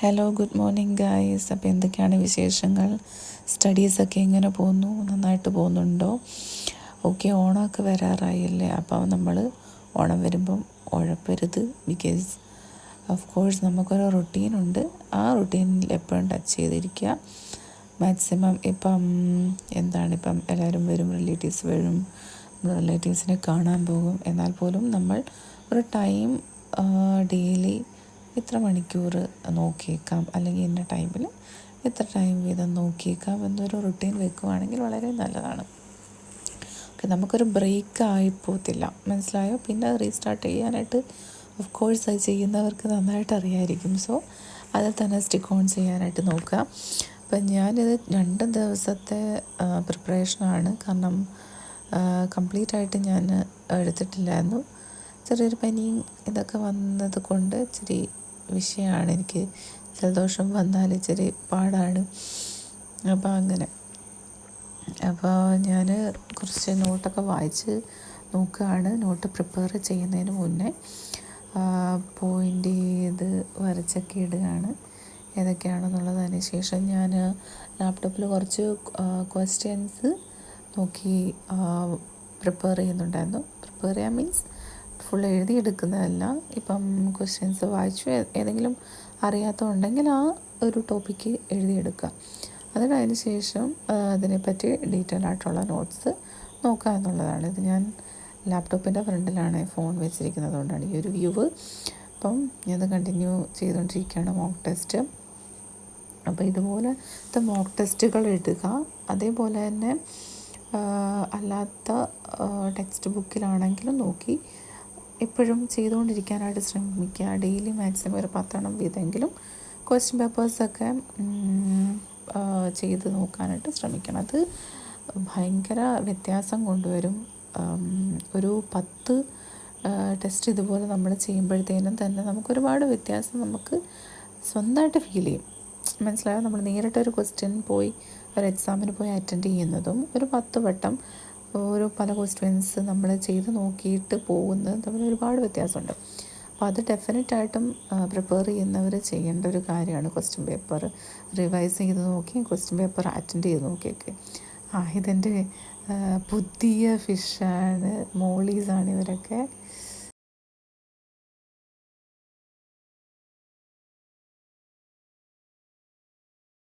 Hello, good morning guys. അപ്പോൾ എന്തൊക്കെയാണ് വിശേഷങ്ങൾ? സ്റ്റഡീസൊക്കെ എങ്ങനെ പോകുന്നു? നന്നായിട്ട് പോകുന്നുണ്ടോ? ഓക്കെ, ഓണമൊക്കെ വരാറായില്ലേ? അപ്പോൾ നമ്മൾ ഓണം വരുമ്പം ഉഴപ്പരുത്. ബിക്കോസ് ഓഫ് കോഴ്സ് നമുക്കൊരു റുട്ടീനുണ്ട്. ആ റുട്ടീനിൽ എപ്പോഴും ടച്ച് ചെയ്തിരിക്കുക. മാക്സിമം ഇപ്പം എല്ലാവരും വരും, റിലേറ്റീവ്സ് വരും, റിലേറ്റീവ്സിനെ കാണാൻ പോകും. എന്നാൽ പോലും നമ്മൾ ഒരു ടൈം ഡെയിലി ഇത്ര മണിക്കൂർ നോക്കിയേക്കാം, അല്ലെങ്കിൽ ഇന്ന ടൈമിൽ ഇത്ര ടൈം വീതം നോക്കിയേക്കാം എന്നൊരു റുട്ടീൻ വെക്കുകയാണെങ്കിൽ വളരെ നല്ലതാണ്. ഓക്കെ, നമുക്കൊരു ബ്രേക്ക് ആയിപ്പോകത്തില്ല, മനസ്സിലായോ? പിന്നെ അത് റീസ്റ്റാർട്ട് ചെയ്യാനായിട്ട് ഓഫ് കോഴ്സ് അത് ചെയ്യുന്നവർക്ക് നന്നായിട്ട് അറിയാമായിരിക്കും. സോ അതിൽ തന്നെ സ്റ്റിക്ക് ഓൺ ചെയ്യാനായിട്ട് നോക്കുക. അപ്പം ഞാനിത് 2 ദിവസത്തെ പ്രിപ്പറേഷനാണ്. കാരണം കംപ്ലീറ്റ് ആയിട്ട് ഞാൻ എടുത്തിട്ടില്ലായിരുന്നു. ചെറിയൊരു പനിയും ഇതൊക്കെ വന്നത് കൊണ്ട് ഇച്ചിരി വിഷയമാണ്. എനിക്ക് ജലദോഷം വന്നാൽ ഇച്ചിരി പാടാണ്. അപ്പോൾ അങ്ങനെ ഞാൻ കുറച്ച് നോട്ടൊക്കെ വായിച്ച് നോക്കുകയാണ്. നോട്ട് പ്രിപ്പയർ ചെയ്യുന്നതിന് മുന്നേ പോയിൻ്റ് ചെയ്ത് വരച്ചൊക്കെ ഇടുകയാണ് ഏതൊക്കെയാണെന്നുള്ളത്. അതിന് ശേഷം ഞാൻ ലാപ്ടോപ്പിൽ കുറച്ച് ക്വസ്റ്റ്യൻസ് നോക്കി പ്രിപ്പയർ ചെയ്യുന്നുണ്ടായിരുന്നു. പ്രിപ്പയർ ചെയ്യാൻ മീൻസ് ഫുൾ എഴുതിയെടുക്കുന്നതല്ല. ഇപ്പം ക്വസ്റ്റ്യൻസ് വായിച്ചു ഏതെങ്കിലും അറിയാത്തതുണ്ടെങ്കിൽ ആ ഒരു ടോപ്പിക്ക് എഴുതിയെടുക്കുക. അതിന് ശേഷം അതിനെപ്പറ്റി ഡീറ്റെയിൽ ആയിട്ടുള്ള നോട്ട്സ് നോക്കുക എന്നുള്ളതാണ്. ഇത് ഞാൻ ലാപ്ടോപ്പിൻ്റെ ഫ്രണ്ടിലാണ് ഫോൺ വെച്ചിരിക്കുന്നത് കൊണ്ടാണ് ഈ ഒരു വ്യൂവ്. അപ്പം ഞാനത് കണ്ടിന്യൂ ചെയ്തുകൊണ്ടിരിക്കുകയാണ് മോക്ക് ടെസ്റ്റ്. അപ്പോൾ ഇതുപോലത്തെ മോക്ക് ടെസ്റ്റുകൾ എഴുതുക. അതേപോലെ തന്നെ അല്ലാത്ത ടെക്സ്റ്റ് ബുക്കിലാണെങ്കിലും നോക്കി എപ്പോഴും ചെയ്തുകൊണ്ടിരിക്കാനായിട്ട് ശ്രമിക്കുക. ഡെയിലി മാക്സിമം ഒരു 10 വീതമെങ്കിലും ക്വസ്റ്റ്യൻ പേപ്പേഴ്സൊക്കെ ചെയ്ത് നോക്കാനായിട്ട് ശ്രമിക്കണം. അത് ഭയങ്കര വ്യത്യാസം കൊണ്ടുവരും. ഒരു 10 ടെസ്റ്റ് ഇതുപോലെ നമ്മൾ ചെയ്യുമ്പോഴത്തേനും തന്നെ നമുക്കൊരുപാട് വ്യത്യാസം നമുക്ക് സ്വന്തമായിട്ട് ഫീൽ ചെയ്യും. മനസ്സിലായോ? നമ്മൾ നേരിട്ടൊരു ക്വസ്റ്റ്യൻ പോയി ഒരു എക്സാമിന് പോയി അറ്റൻഡ് ചെയ്യുന്നതും ഒരു 10 വട്ടം പല ക്വസ്റ്റ്യൻസ് നമ്മൾ ചെയ്ത് നോക്കിയിട്ട് പോകുന്നത് തമ്മിൽ ഒരുപാട് വ്യത്യാസമുണ്ട്. അപ്പോൾ അത് ഡെഫിനറ്റായിട്ടും പ്രിപ്പയർ ചെയ്യുന്നവർ ചെയ്യേണ്ട ഒരു കാര്യമാണ്. ക്വസ്റ്റ്യൻ പേപ്പർ റിവൈസ് ചെയ്ത് നോക്കി ക്വസ്റ്റ്യൻ പേപ്പർ അറ്റൻഡ് ചെയ്ത് നോക്കിയൊക്കെ. ഇതെൻ്റെ പുതിയ ഫിഷാണ്, മോളീസാണ് ഇവരൊക്കെ.